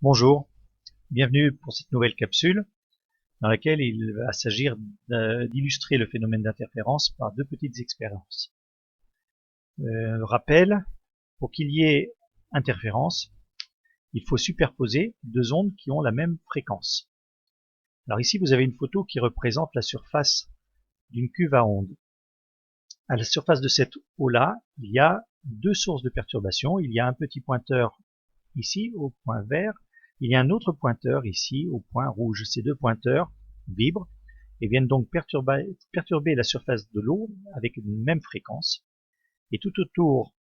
Bonjour, bienvenue pour cette nouvelle capsule dans laquelle il va s'agir d'illustrer le phénomène d'interférence par deux petites expériences. Rappel, pour qu'il y ait interférence, il faut superposer deux ondes qui ont la même fréquence. Alors ici vous avez une photo qui représente la surface d'une cuve à ondes. À la surface de cette eau-là, il y a deux sources de perturbation. Il y a un petit pointeur ici au point vert. Il y a un autre pointeur ici au point rouge. Ces deux pointeurs vibrent et viennent donc perturber la surface de l'eau avec une même fréquence. Et tout autour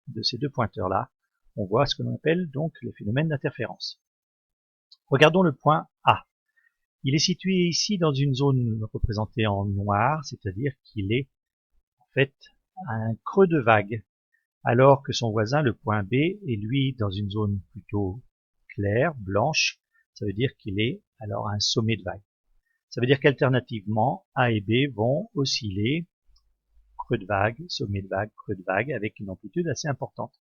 de ces deux pointeurs-là, on voit ce que l'on appelle donc le phénomène d'interférence. Regardons le point A. Il est situé ici dans une zone représentée en noir, c'est-à-dire qu'il est en fait à un creux de vague, alors que son voisin, le point B, est lui dans une zone plutôt claire, blanche. Ça veut dire qu'il est alors à un sommet de vague. Ça veut dire qu'alternativement, A et B vont osciller creux de vague, sommet de vague, creux de vague, avec une amplitude assez importante.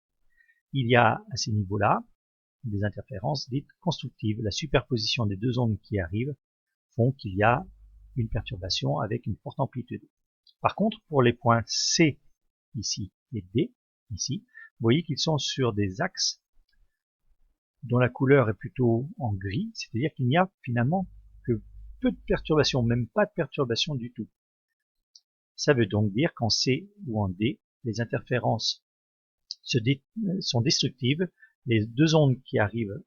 Il y a à ces niveaux-là des interférences dites constructives. La superposition des deux ondes qui arrivent font qu'il y a une perturbation avec une forte amplitude. Par contre, pour les points C ici et D ici, vous voyez qu'ils sont sur des axes dont la couleur est plutôt en gris, c'est-à-dire qu'il n'y a finalement que peu de perturbations, même pas de perturbations du tout. Ça veut donc dire qu'en C ou en D, les interférences sont destructives, les deux ondes qui arrivent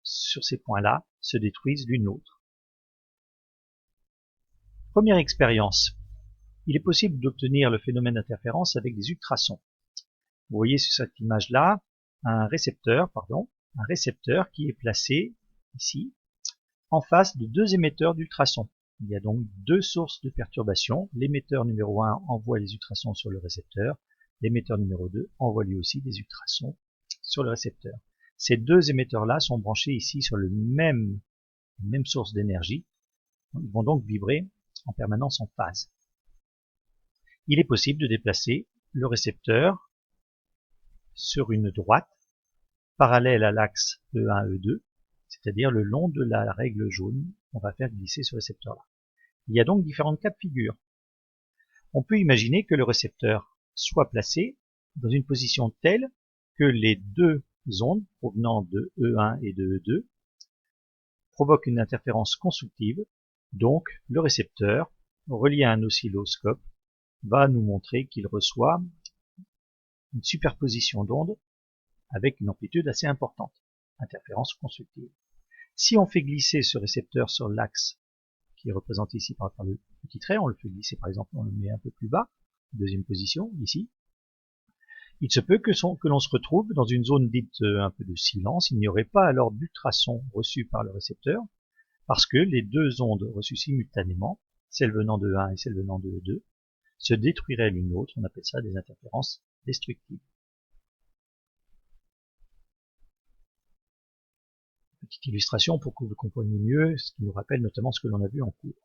sur ces points-là se détruisent l'une l'autre. Première expérience. Il est possible d'obtenir le phénomène d'interférence avec des ultrasons. Vous voyez sur cette image-là un récepteur qui est placé ici en face de deux émetteurs d'ultrasons. Il y a donc deux sources de perturbation. L'émetteur numéro 1 envoie les ultrasons sur le récepteur. L'émetteur numéro 2 envoie lui aussi des ultrasons sur le récepteur. Ces deux émetteurs-là sont branchés ici sur la même source d'énergie. Ils vont donc vibrer en permanence en phase. Il est possible de déplacer le récepteur sur une droite parallèle à l'axe E1-E2, c'est-à-dire le long de la règle jaune qu'on va faire glisser ce récepteur-là. Il y a donc différents cas de figure. On peut imaginer que le récepteur soit placé dans une position telle que les deux ondes provenant de E1 et de E2 provoquent une interférence constructive, donc le récepteur, relié à un oscilloscope, va nous montrer qu'il reçoit une superposition d'ondes avec une amplitude assez importante, interférence constructive. Si on fait glisser ce récepteur sur l'axe qui est représenté ici par le petit trait, on le fait glisser par exemple, on le met un peu plus bas, deuxième position, ici, il se peut que l'on se retrouve dans une zone dite un peu de silence. Il n'y aurait pas alors d'ultrasons reçus par le récepteur, parce que les deux ondes reçues simultanément, celle venant de 1 et celle venant de 2, se détruiraient l'une l'autre. On appelle ça des interférences destructives. Petite illustration pour que vous compreniez mieux, ce qui nous rappelle notamment ce que l'on a vu en cours.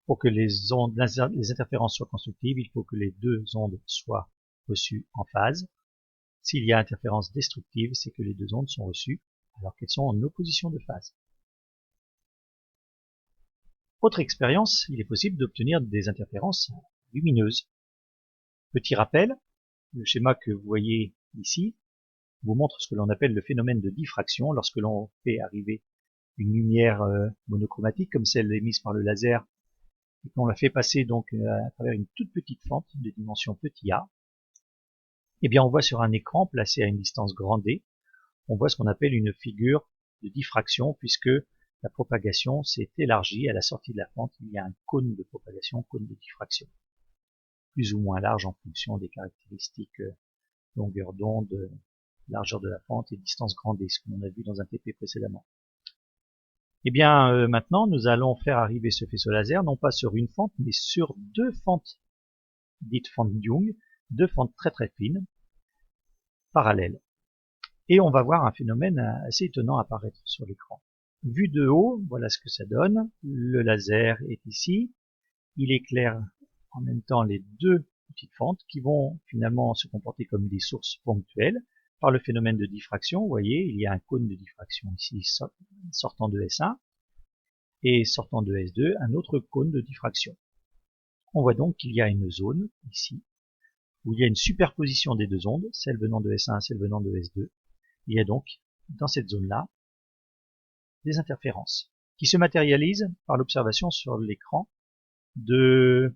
Pour que les interférences soient constructives, il faut que les deux ondes soient reçues en phase. S'il y a interférence destructive, c'est que les deux ondes sont reçues alors qu'elles sont en opposition de phase. Autre expérience, il est possible d'obtenir des interférences lumineuses. Petit rappel, le schéma que vous voyez ici vous montre ce que l'on appelle le phénomène de diffraction lorsque l'on fait arriver une lumière monochromatique comme celle émise par le laser et qu'on la fait passer donc à travers une toute petite fente de dimension petit a. Eh bien on voit sur un écran placé à une distance grand D, on voit ce qu'on appelle une figure de diffraction puisque la propagation s'est élargie à la sortie de la fente. Il y a un cône de propagation, cône de diffraction, plus ou moins large en fonction des caractéristiques longueur d'onde, largeur de la fente et distance grand D, ce que l'on a vu dans un TP précédemment. Eh bien maintenant nous allons faire arriver ce faisceau laser non pas sur une fente mais sur deux fentes dites fentes Young, deux fentes très très fines, parallèles. Et on va voir un phénomène assez étonnant apparaître sur l'écran. Vu de haut, voilà ce que ça donne. Le laser est ici. Il éclaire en même temps les deux petites fentes qui vont finalement se comporter comme des sources ponctuelles. par le phénomène de diffraction. Vous voyez, il y a un cône de diffraction ici sortant de S1 et sortant de S2, un autre cône de diffraction. On voit donc qu'il y a une zone ici où il y a une superposition des deux ondes, celle venant de S1, celle venant de S2. Il y a donc dans cette zone-là des interférences qui se matérialisent par l'observation sur l'écran de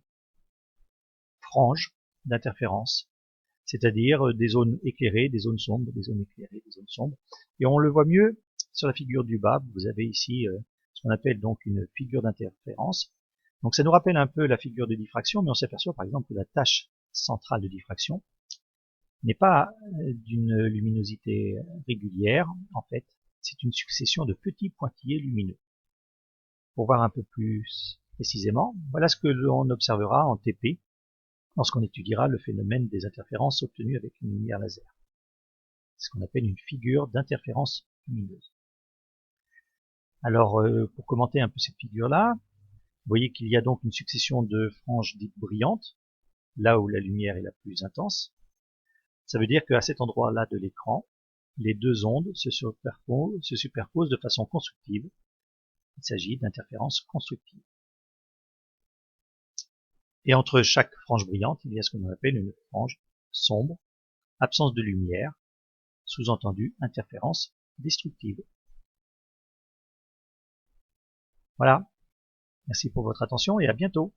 franges d'interférences, c'est-à-dire des zones éclairées, des zones sombres, des zones éclairées, des zones sombres. Et on le voit mieux sur la figure du bas. Vous avez ici ce qu'on appelle donc une figure d'interférence. Donc ça nous rappelle un peu la figure de diffraction, mais on s'aperçoit par exemple que la tache centrale de diffraction n'est pas d'une luminosité régulière. En fait, c'est une succession de petits pointillés lumineux. Pour voir un peu plus précisément, voilà ce que l'on observera en TP lorsqu'on étudiera le phénomène des interférences obtenues avec une lumière laser. C'est ce qu'on appelle une figure d'interférence lumineuse. Alors, pour commenter un peu cette figure-là, vous voyez qu'il y a donc une succession de franges dites brillantes, là où la lumière est la plus intense. Ça veut dire qu'à cet endroit-là de l'écran, les deux ondes se superposent de façon constructive. Il s'agit d'interférences constructives. Et entre chaque frange brillante, il y a ce qu'on appelle une frange sombre, absence de lumière, sous-entendu interférence destructive. Voilà. Merci pour votre attention et à bientôt.